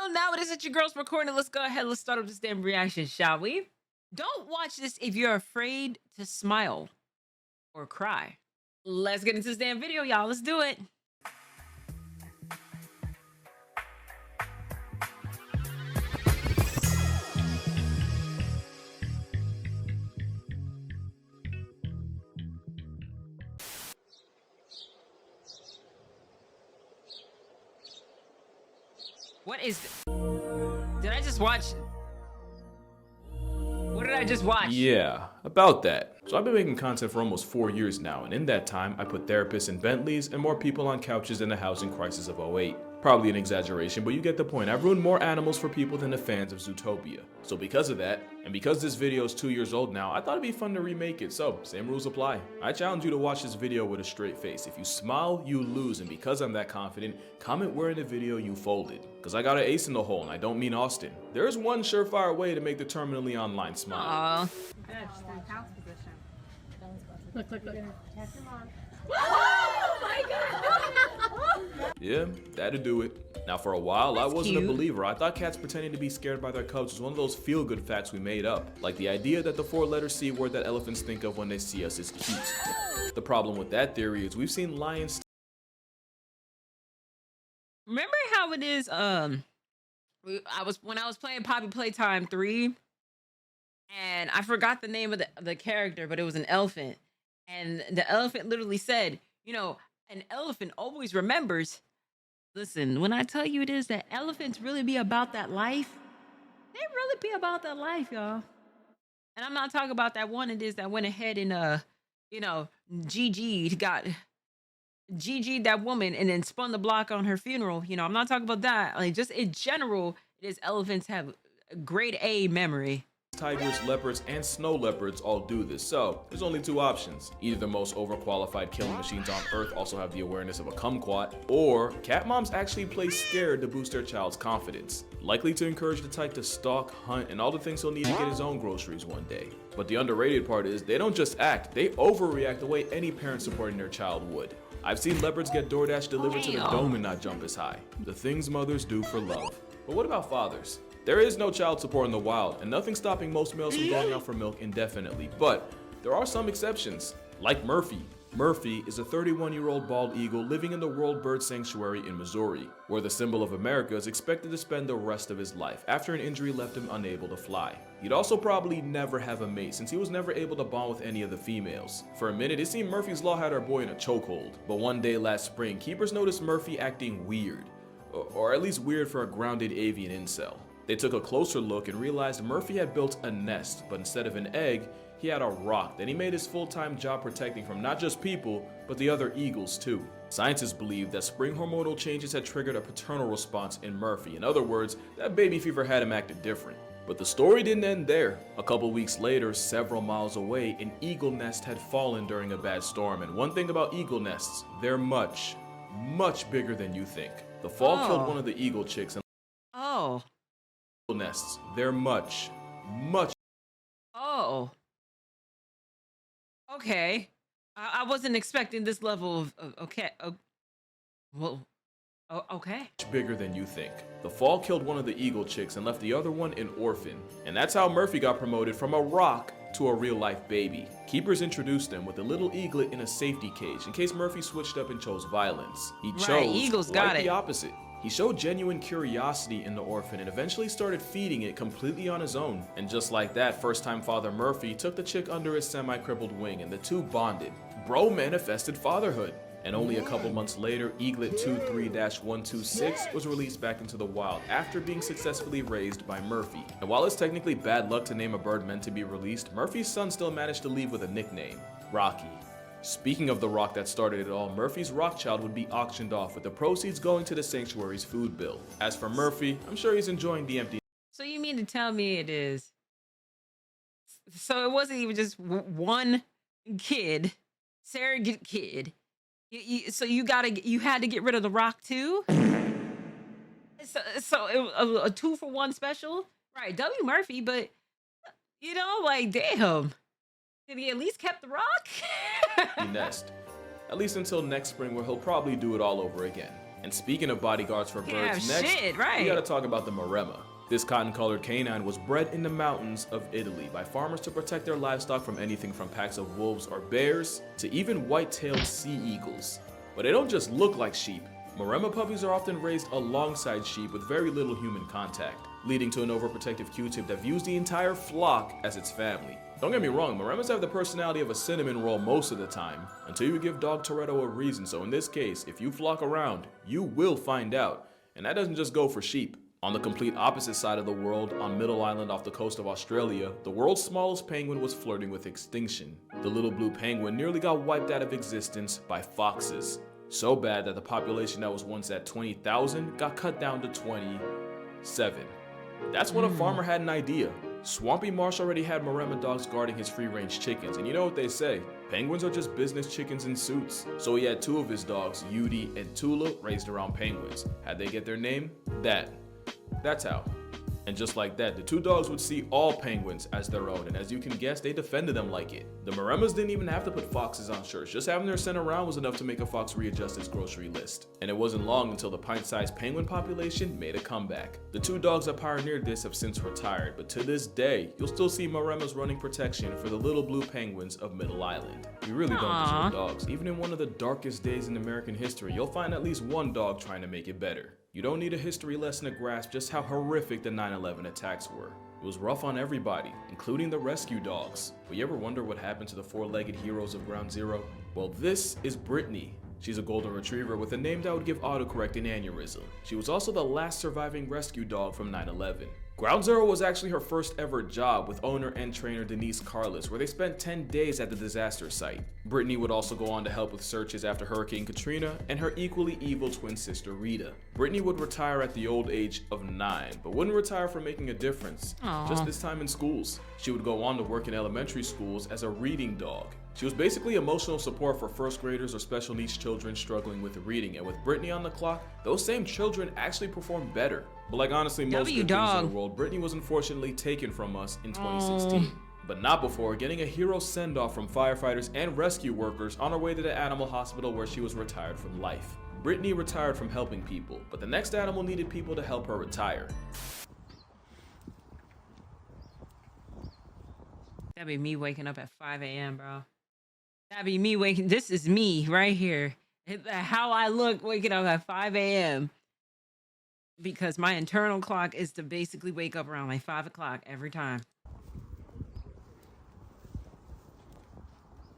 Well, now it is at your girl's recording. Let's go ahead. Let's start with this damn reaction, shall we? Don't watch this if you're afraid to smile or cry. Let's get into this damn video, y'all. Let's do it. What is Did I just watch? What did I just watch? Yeah, about that. So I've been making content for almost 4 years now, and in that time, I put therapists in Bentleys and more people on couches in the housing crisis of '08. Probably an exaggeration, but you get the point. I've ruined more animals for people than the fans of Zootopia. So because of that, and because this video is 2 years old now, I thought it'd be fun to remake it, so same rules apply. I challenge you to watch this video with a straight face. If you smile, you lose, and because I'm that confident, comment where in the video you folded. Cause I got an ace in the hole, and I don't mean Austin. There is one surefire way to make the terminally online smile. Look. Oh my god! Yeah, that'd do it. Now for a while, That's I wasn't cute. a believer. I thought cats pretending to be scared by their cubs was one of those feel-good facts we made up. Like the idea that the 4-letter C word that elephants think of when they see us is cute. The problem with that theory is we've seen lions. Remember how it is? When I was playing Poppy Playtime 3, and I forgot the name of the character, but it was an elephant, and the elephant literally said, "You know, an elephant always remembers." Listen, when I tell you it is that elephants really be about that life, they really be about that life, y'all. And I'm not talking about that one it is that went ahead and GG that woman and then spun the block on her funeral. I'm not talking about that. Like just in general, it is elephants have grade A memory. Tigers, leopards, and snow leopards all do this, so there's only two options. Either the most overqualified killing machines on Earth also have the awareness of a kumquat, or cat moms actually play scared to boost their child's confidence, likely to encourage the tyke to stalk, hunt, and all the things he'll need to get his own groceries one day. But the underrated part is they don't just act, they overreact the way any parent supporting their child would. I've seen leopards get DoorDash delivered to the dome and not jump as high. The things mothers do for love. But what about fathers? There is no child support in the wild, and nothing stopping most males from going out for milk indefinitely. But there are some exceptions, like Murphy. Murphy is a 31-year-old bald eagle living in the World Bird Sanctuary in Missouri, where the symbol of America is expected to spend the rest of his life after an injury left him unable to fly. He'd also probably never have a mate since he was never able to bond with any of the females. For a minute, it seemed Murphy's law had our boy in a chokehold, but one day last spring, keepers noticed Murphy acting weird, or at least weird for a grounded avian incel. They took a closer look and realized Murphy had built a nest, but instead of an egg, he had a rock that he made his full-time job protecting from not just people, but the other eagles too. Scientists believe that spring hormonal changes had triggered a paternal response in Murphy. In other words, that baby fever had him acting different. But the story didn't end there. A couple weeks later, several miles away, an eagle nest had fallen during a bad storm. And one thing about eagle nests, they're much, much bigger than you think. The fall killed one of the eagle chicks and nests. They're much. Okay. I wasn't expecting this level of okay. Okay. Much bigger than you think. The fall killed one of the eagle chicks and left the other one an orphan. And that's how Murphy got promoted from a rock to a real-life baby. Keepers introduced him with a little eaglet in a safety cage in case Murphy switched up and chose violence. He chose Eagles quite got the it. opposite. He showed genuine curiosity in the orphan and eventually started feeding it completely on his own. And just like that, first-time father Murphy took the chick under his semi-crippled wing and the two bonded. Bro manifested fatherhood. And only a couple months later, Eaglet 23-126 was released back into the wild after being successfully raised by Murphy. And while it's technically bad luck to name a bird meant to be released, Murphy's son still managed to leave with a nickname, Rocky. Speaking of the rock that started it all, Murphy's rock child would be auctioned off with the proceeds going to the sanctuary's food bill. As for Murphy, I'm sure he's enjoying the empty. So you mean to tell me it is? So it wasn't even just one kid, surrogate kid. So you had to get rid of the rock too? So it was a 2-for-1 special, right? W Murphy, but like damn. Did he at least kept the rock? Nest. At least until next spring where he'll probably do it all over again. And speaking of bodyguards for birds, Yeah, next, shit, right. we gotta talk about the Maremma. This cotton-colored canine was bred in the mountains of Italy by farmers to protect their livestock from anything from packs of wolves or bears to even white-tailed sea eagles. But they don't just look like sheep. Maremma puppies are often raised alongside sheep with very little human contact, leading to an overprotective Q-tip that views the entire flock as its family. Don't get me wrong, Maremmas have the personality of a cinnamon roll most of the time, until you give dog Toretto a reason. So in this case, if you flock around, you will find out. And that doesn't just go for sheep. On the complete opposite side of the world, on Middle Island off the coast of Australia, the world's smallest penguin was flirting with extinction. The little blue penguin nearly got wiped out of existence by foxes. So bad that the population that was once at 20,000 got cut down to 27. That's when a farmer had an idea. Swampy Marsh already had Maremma dogs guarding his free-range chickens, and you know what they say, penguins are just business chickens in suits. So he had two of his dogs, Yudi and Tula, raised around penguins. How'd they get their name? That's how. And just like that, the two dogs would see all penguins as their own, and as you can guess, they defended them like it. The Maremmas didn't even have to put foxes on shirts, just having their scent around was enough to make a fox readjust its grocery list. And it wasn't long until the pint-sized penguin population made a comeback. The two dogs that pioneered this have since retired, but to this day, you'll still see Maremmas running protection for the little blue penguins of Middle Island. We really don't deserve dogs. Even in one of the darkest days in American history, you'll find at least one dog trying to make it better. You don't need a history lesson to grasp just how horrific the 9/11 attacks were. It was rough on everybody, including the rescue dogs. But you ever wonder what happened to the four-legged heroes of Ground Zero? Well, this is Britney. She's a golden retriever with a name that would give autocorrect an aneurysm. She was also the last surviving rescue dog from 9/11. Ground Zero was actually her first ever job with owner and trainer Denise Carlis, where they spent 10 days at the disaster site. Britney would also go on to help with searches after Hurricane Katrina and her equally evil twin sister Rita. Britney would retire at the old age of 9, but wouldn't retire from making a difference, just this time in schools. She would go on to work in elementary schools as a reading dog. She was basically emotional support for first graders or special needs children struggling with reading, and with Britney on the clock, those same children actually performed better. But like honestly, most good things in the world, Britney was unfortunately taken from us in 2016. But not before getting a hero send-off from firefighters and rescue workers on her way to the animal hospital where she was retired from life. Britney retired from helping people, but the next animal needed people to help her retire. That'd be me waking up at 5 a.m., bro. That'd be me waking. This is me right here. How I look waking up at 5 a.m. Because my internal clock is to basically wake up around like 5 o'clock every time.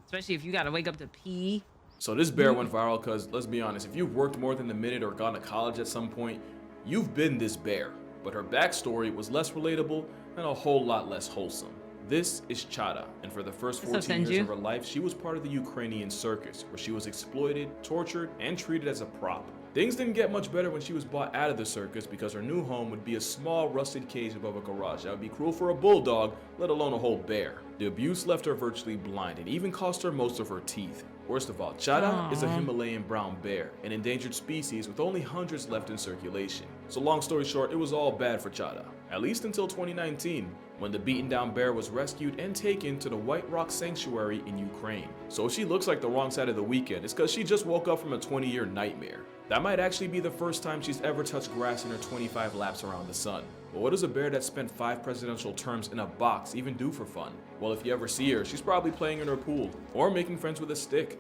Especially if you gotta wake up to pee. So this bear went viral because, let's be honest, if you've worked more than a minute or gone to college at some point, you've been this bear. But her backstory was less relatable and a whole lot less wholesome. This is Chata, and for the first 14 years of her life, she was part of the Ukrainian circus, where she was exploited, tortured, and treated as a prop. Things didn't get much better when she was bought out of the circus because her new home would be a small rusted cage above a garage. That would be cruel for a bulldog, let alone a whole bear. The abuse left her virtually blind and even cost her most of her teeth. Worst of all, Chata is a Himalayan brown bear, an endangered species with only hundreds left in circulation. So long story short, it was all bad for Chata, at least until 2019, when the beaten down bear was rescued and taken to the White Rock Sanctuary in Ukraine. So if she looks like the wrong side of the weekend, it's because she just woke up from a 20-year nightmare. That might actually be the first time she's ever touched grass in her 25 laps around the sun. But what does a bear that spent 5 presidential terms in a box even do for fun? Well, if you ever see her, she's probably playing in her pool, or making friends with a stick,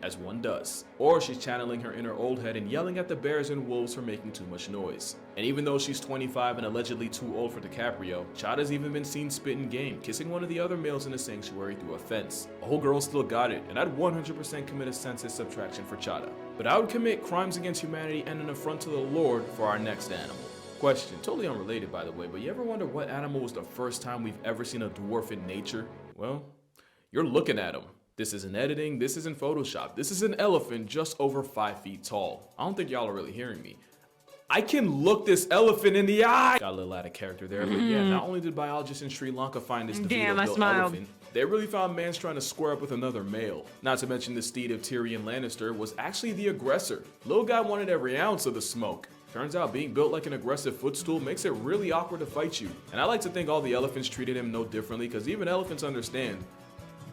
as one does. Or she's channeling her inner old head and yelling at the bears and wolves for making too much noise. And even though she's 25 and allegedly too old for DiCaprio, Chata's even been seen spitting game, kissing one of the other males in the sanctuary through a fence. A whole girl still got it, and I'd 100% commit a census subtraction for Chata. But I would commit crimes against humanity and an affront to the Lord for our next animal. Question, totally unrelated by the way, but you ever wonder what animal was the first time we've ever seen a dwarf in nature? Well, you're looking at him. This isn't editing, this isn't Photoshop. This is an elephant just over 5 feet tall. I don't think y'all are really hearing me. I can look this elephant in the eye. Got a little out of character there, but yeah, not only did biologists in Sri Lanka find this DeVito-built elephant, they really found man's trying to square up with another male. Not to mention the steed of Tyrion Lannister was actually the aggressor. Little guy wanted every ounce of the smoke. Turns out being built like an aggressive footstool makes it really awkward to fight you. And I like to think all the elephants treated him no differently, because even elephants understand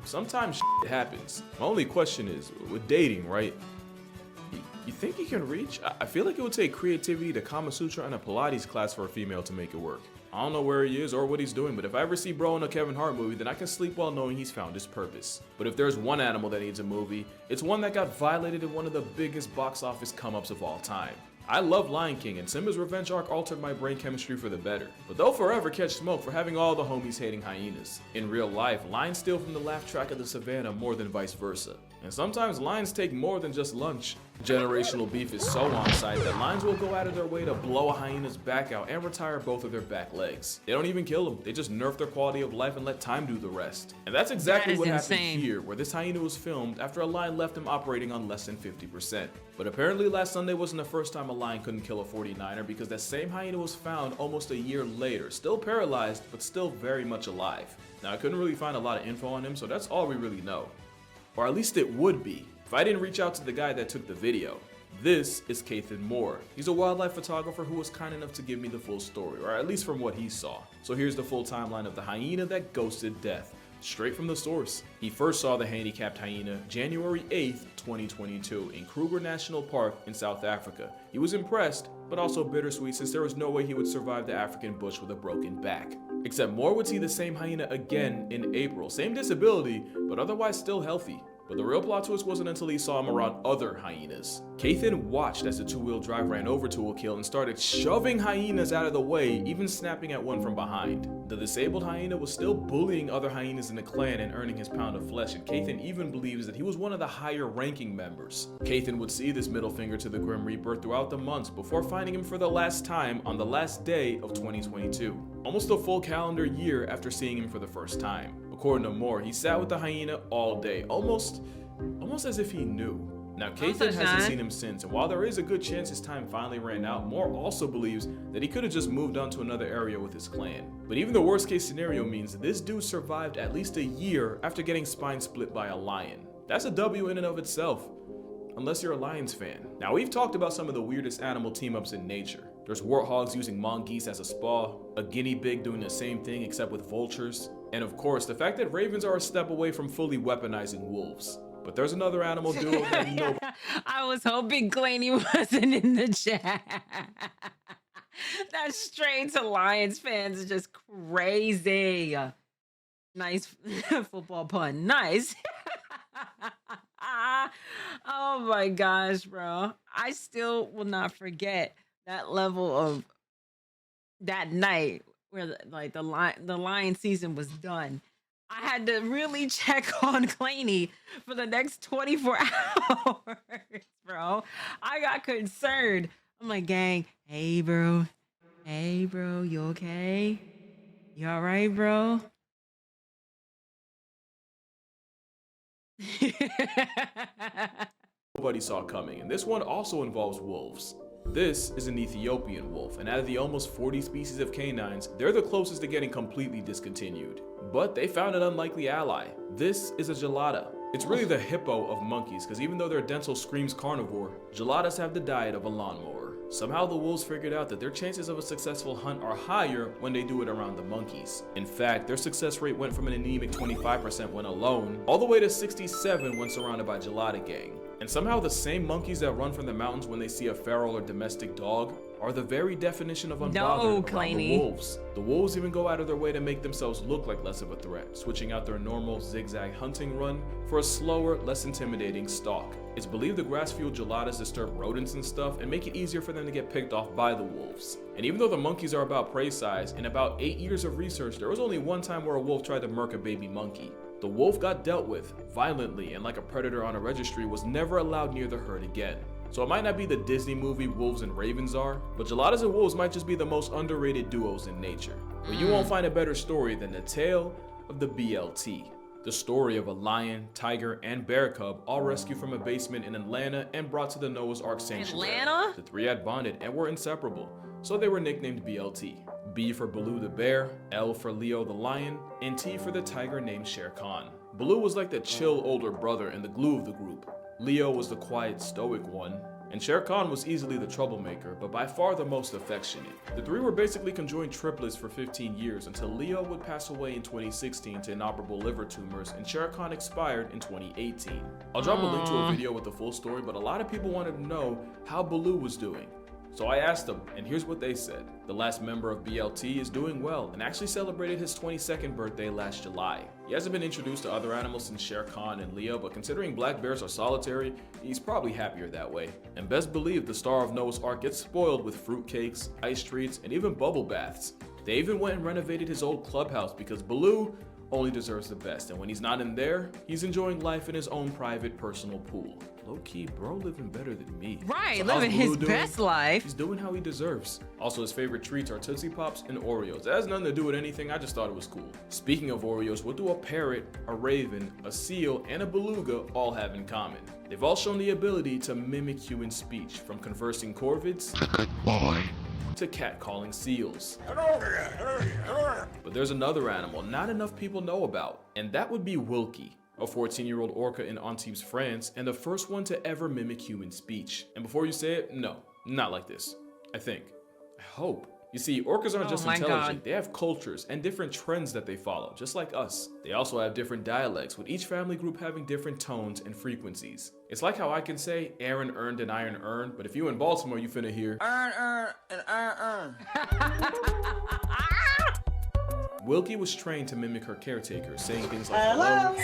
sometimes shit happens. My only question is, with dating, right? You think he can reach? I feel like it would take creativity to Kama Sutra and a Pilates class for a female to make it work. I don't know where he is or what he's doing, but if I ever see bro in a Kevin Hart movie, then I can sleep well knowing he's found his purpose. But if there's one animal that needs a movie, it's one that got violated in one of the biggest box office come-ups of all time. I love Lion King, and Simba's revenge arc altered my brain chemistry for the better, but they'll forever catch smoke for having all the homies hating hyenas. In real life, lions steal from the laugh track of the savannah more than vice versa. And sometimes lions take more than just lunch. Generational beef is so on site that lions will go out of their way to blow a hyena's back out and retire both of their back legs. They don't even kill them, they just nerf their quality of life and let time do the rest. And that's exactly what happened here, where this hyena was filmed after a lion left him operating on less than 50%. But apparently last Sunday wasn't the first time a lion couldn't kill a 49er, because that same hyena was found almost a year later, still paralyzed, but still very much alive. Now I couldn't really find a lot of info on him, so that's all we really know. Or at least it would be, if I didn't reach out to the guy that took the video. This is Kathan Moore. He's a wildlife photographer who was kind enough to give me the full story, or at least from what he saw. So here's the full timeline of the hyena that ghosted death, straight from the source. He first saw the handicapped hyena January 8th, 2022 in Kruger National Park in South Africa. He was impressed, but also bittersweet since there was no way he would survive the African bush with a broken back. Except Moore would see the same hyena again in April. Same disability, but otherwise still healthy. But the real plot twist wasn't until he saw him around other hyenas. Kathan watched as the two-wheel drive ran over to a kill and started shoving hyenas out of the way, even snapping at one from behind. The disabled hyena was still bullying other hyenas in the clan and earning his pound of flesh, and Kathan even believes that he was one of the higher ranking members. Kathan would see this middle finger to the Grim Reaper throughout the months before finding him for the last time on the last day of 2022. Almost a full calendar year after seeing him for the first time. According to Moore, he sat with the hyena all day, almost as if he knew. Now, Kathan hasn't seen him since, and while there is a good chance his time finally ran out, Moore also believes that he could have just moved on to another area with his clan. But even the worst case scenario means this dude survived at least a year after getting spine split by a lion. That's a W in and of itself, unless you're a Lions fan. Now, we've talked about some of the weirdest animal team-ups in nature. There's warthogs using mongoose as a spa, a guinea pig doing the same thing except with vultures, and of course, the fact that ravens are a step away from fully weaponizing wolves. But there's another animal duo that nobody... I was hoping Claney wasn't in the chat. That straight to Lions fans is just crazy. Nice football pun. Nice. Oh my gosh, bro. I still will not forget that level of that night where the lion season was done. I had to really check on Claney for the next 24 hours, bro. I got concerned. I'm like, gang, hey, bro, you okay? You all right, bro? Nobody saw coming, and this one also involves wolves. This is an Ethiopian wolf, and out of the almost 40 species of canines, they're the closest to getting completely discontinued. But they found an unlikely ally. This is a gelada. It's really the hippo of monkeys, because even though their dental screams carnivore, geladas have the diet of a lawnmower. Somehow the wolves figured out that their chances of a successful hunt are higher when they do it around the monkeys. In fact, their success rate went from an anemic 25% when alone, all the way to 67% when surrounded by gelada gang. And somehow the same monkeys that run from the mountains when they see a feral or domestic dog are the very definition of unbothered around the wolves. The wolves even go out of their way to make themselves look like less of a threat, switching out their normal zigzag hunting run for a slower, less intimidating stalk. It's believed the grass-fueled geladas disturb rodents and stuff and make it easier for them to get picked off by the wolves. And even though the monkeys are about prey size, in about 8 years of research, there was only one time where a wolf tried to murk a baby monkey. The wolf got dealt with violently and like a predator on a registry was never allowed near the herd again. So it might not be the Disney movie Wolves and Ravens are, but geladas and wolves might just be the most underrated duos in nature. But you won't find a better story than the tale of the BLT. The story of a lion, tiger, and bear cub all rescued from a basement in Atlanta and brought to the Noah's Ark Sanctuary. Atlanta? The three had bonded and were inseparable, so they were nicknamed BLT. B for Baloo the bear, L for Leo the lion, and T for the tiger named Shere Khan. Baloo was like the chill older brother and the glue of the group. Leo was the quiet stoic one, and And Shere Khan was easily the troublemaker, but by far the most affectionate. The three were basically conjoined triplets for 15 years until Leo would pass away in 2016 to inoperable liver tumors, and Shere Khan expired in 2018. I'll drop a link to a video with the full story, but a lot of people wanted to know how Baloo was doing. So I asked them, and here's what they said. The last member of BLT is doing well and actually celebrated his 22nd birthday last July. He hasn't been introduced to other animals since Shere Khan and Leo, but considering black bears are solitary, he's probably happier that way. And best believe the star of Noah's Ark gets spoiled with fruitcakes, ice treats, and even bubble baths. They even went and renovated his old clubhouse because Baloo only deserves the best, and when he's not in there, he's enjoying life in his own private personal pool. Low-key, bro living better than me. Right, So living how's Baloo his doing? best life. He's doing how he deserves. Also, his favorite treats are Tootsie Pops and Oreos. That has nothing to do with anything, I just thought it was cool. Speaking of Oreos, what do a parrot, a raven, a seal, and a beluga all have in common? They've all shown the ability to mimic human speech, from conversing corvids to catcalling seals. But there's another animal not enough people know about, and that would be Wilkie, a 14-year-old orca in Antibes, France, and the first one to ever mimic human speech. And before you say it, no, not like this. I think. I hope. You see, orcas aren't just intelligent, they have cultures and different trends that they follow, just like us. They also have different dialects, with each family group having different tones and frequencies. It's like how I can say Aaron earned an iron earn, but if you in Baltimore, you finna hear Earn, and earn. Wilkie was trained to mimic her caretaker, saying things like hello,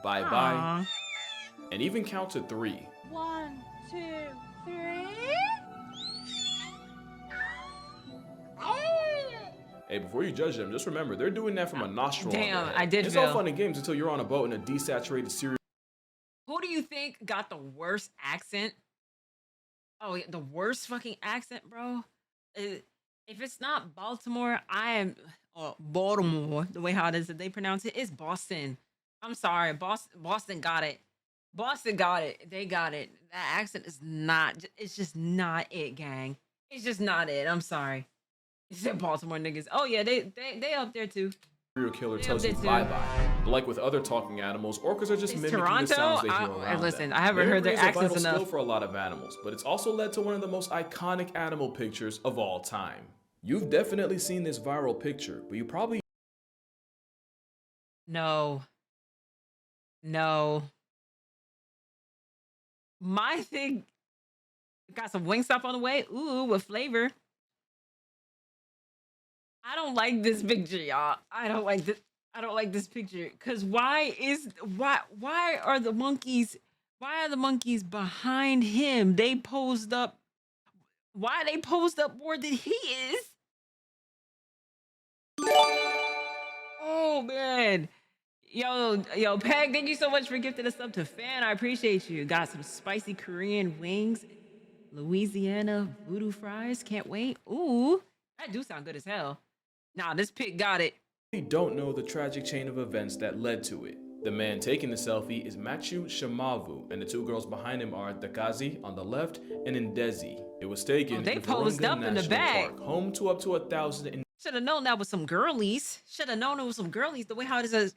bye-bye, and even count to 3. 1, 2, 3. Hey, before you judge them, just remember, they're doing that from a nostril. Damn, on their head. I did It's feel. all fun and games until you're on a boat in a desaturated cereal. Who do you think got the worst accent? Oh, yeah, the worst fucking accent, bro? If it's not Baltimore, I am Baltimore. The way how it is that they pronounce it is Boston. I'm sorry, Boston got it. Boston got it. They got it. That accent is not. It's just not it, gang. It's just not it. I'm sorry. It's the Baltimore niggas. Oh yeah, they up there too. Serial killer Yeah, tells they you do. bye-bye. But like with other talking animals, orcas are just Is mimicking the Toronto? sounds they hear around Listen, them. I haven't heard their Mimicry is a accents vital skill enough. for a lot of animals, but it's also led to one of the most iconic animal pictures of all time. You've definitely seen this viral picture, but you probably No. My thing got some Wingstop on the way. Ooh, with flavor. I don't like this picture, y'all. I don't like this picture. Cause why are the monkeys behind him? They posed up. Why they posed up more than he is? Oh man. Yo, Peg, thank you so much for gifting us up to fan. I appreciate you. Got some spicy Korean wings, Louisiana voodoo fries. Can't wait. Ooh, that do sound good as hell. Nah, this pig got it. don't know the tragic chain of events that led to it. The man taking the selfie is Machu Shamavu, and the two girls behind him are Dakazi on the left and Ndezi. It was taken They in posed Virunga up in the National back. Park, home to up to 1,000. Should have known that was some girlies. Should have known it was some girlies. The way how this is,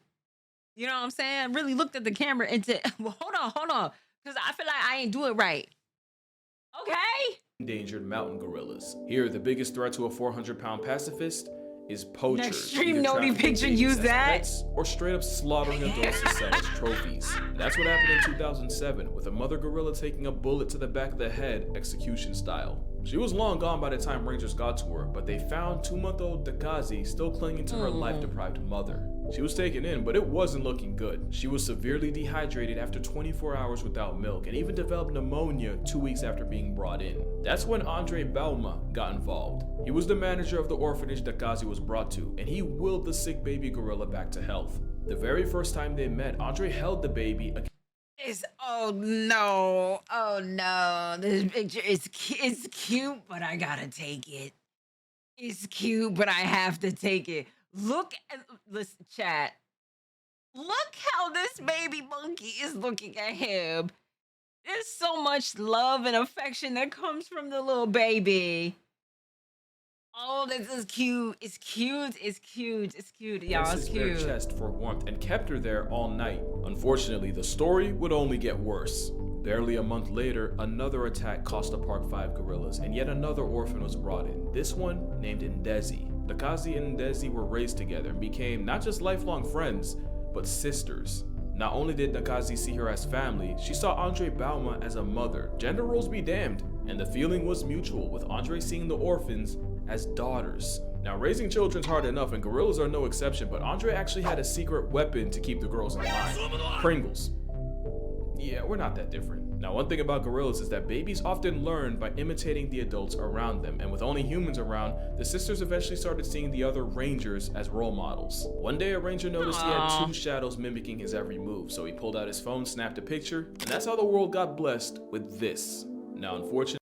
you know what I'm saying? Really looked at the camera and said, well, hold on. Because I feel like I ain't do it right. Okay. Endangered mountain gorillas. Here, the biggest threat to a 400-pound pacifist is poachers. extreme either naughty trafficking picture babies used as that. pets or straight up slaughtering adults to sell as trophies. That's what happened in 2007 with a mother gorilla taking a bullet to the back of the head, execution style. She was long gone by the time rangers got to her, but they found 2-month-old Dakazi still clinging to her life-deprived mother. She was taken in, but it wasn't looking good. She was severely dehydrated after 24 hours without milk and even developed pneumonia 2 weeks after being brought in. That's when Andre Bauma got involved. He was the manager of the orphanage Dakazi was brought to, and he willed the sick baby gorilla back to health. The very first time they met, Andre held the baby Oh no, this picture is cute, but I gotta take it. It's cute, but I have to take it. Listen, chat. Look how this baby monkey is looking at him. There's so much love and affection that comes from the little baby. Oh, this is cute. It's cute. Y'all, it's against their cute. chest for warmth and kept her there all night. Unfortunately, the story would only get worse. Barely a month later, another attack cost the park 5 gorillas, and yet another orphan was brought in, this one named Ndezi. Ndakazi and Ndezi were raised together and became not just lifelong friends, but sisters. Not only did Ndakazi see her as family, she saw Andre Bauma as a mother. Gender roles be damned, and the feeling was mutual, with Andre seeing the orphans as daughters. Now, raising children's hard enough, and gorillas are no exception, but Andre actually had a secret weapon to keep the girls in line. Pringles. Yeah, we're not that different. Now, one thing about gorillas is that babies often learn by imitating the adults around them, and with only humans around, the sisters eventually started seeing the other rangers as role models. One day, a ranger noticed he had 2 shadows mimicking his every move, so he pulled out his phone, snapped a picture, and that's how the world got blessed with this. Now, unfortunately,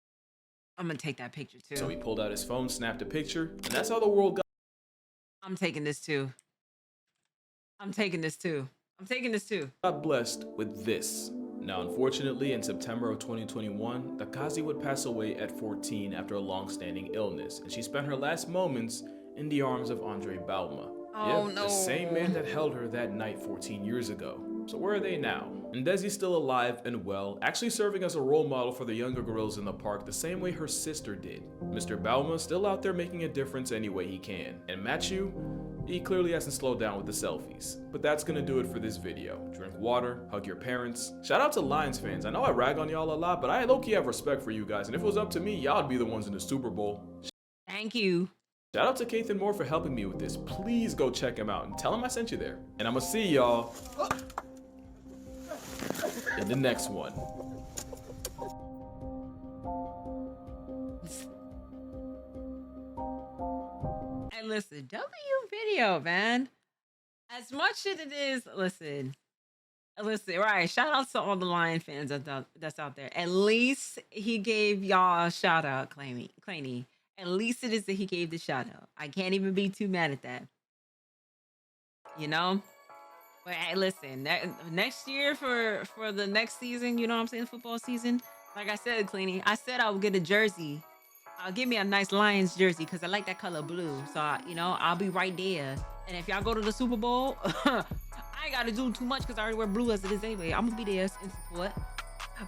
I'm gonna take that picture too. so he pulled out his phone, snapped a picture, and that's how the world got. I'm taking this too. I'm taking this too. I'm taking this too. Got blessed with this. Now, unfortunately, in September of 2021, Ndakazi would pass away at 14 after a long-standing illness, and she spent her last moments in the arms of Andre Bauma. Oh, Yep, no. the same man that held her that night 14 years ago. So where are they now? Ndezi's still alive and well, actually serving as a role model for the younger gorillas in the park the same way her sister did. Mr. Bauma still out there making a difference any way he can. And Matthew, he clearly hasn't slowed down with the selfies. But that's gonna do it for this video. Drink water, hug your parents. Shout out to Lions fans. I know I rag on y'all a lot, but I low-key have respect for you guys. And if it was up to me, y'all'd be the ones in the Super Bowl. Thank you. Shout out to Kathan Moore for helping me with this. Please go check him out and tell him I sent you there. And I'ma see y'all in the next one. And listen, W video, man. As much as it is, listen, right? Shout out to all the Lion fans that's out there. At least he gave y'all a shout out, Claney. At least it is that he gave the shout out. I can't even be too mad at that. You know? But hey, listen, next year for the next season, you know what I'm saying, football season, like I said, Cleany, I said I would get a jersey. I'll give me a nice Lions jersey because I like that color blue. So, I'll be right there. And if y'all go to the Super Bowl, I ain't got to do too much because I already wear blue as it is anyway. I'm going to be there in support.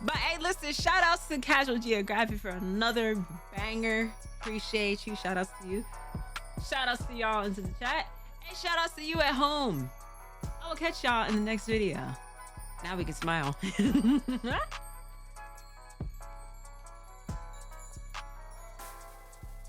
But hey, listen, shout outs to Casual Geography for another banger. Appreciate you. Shout outs to you. Shout outs to y'all into the chat. And shout outs to you at home. I will catch y'all in the next video. Now we can smile.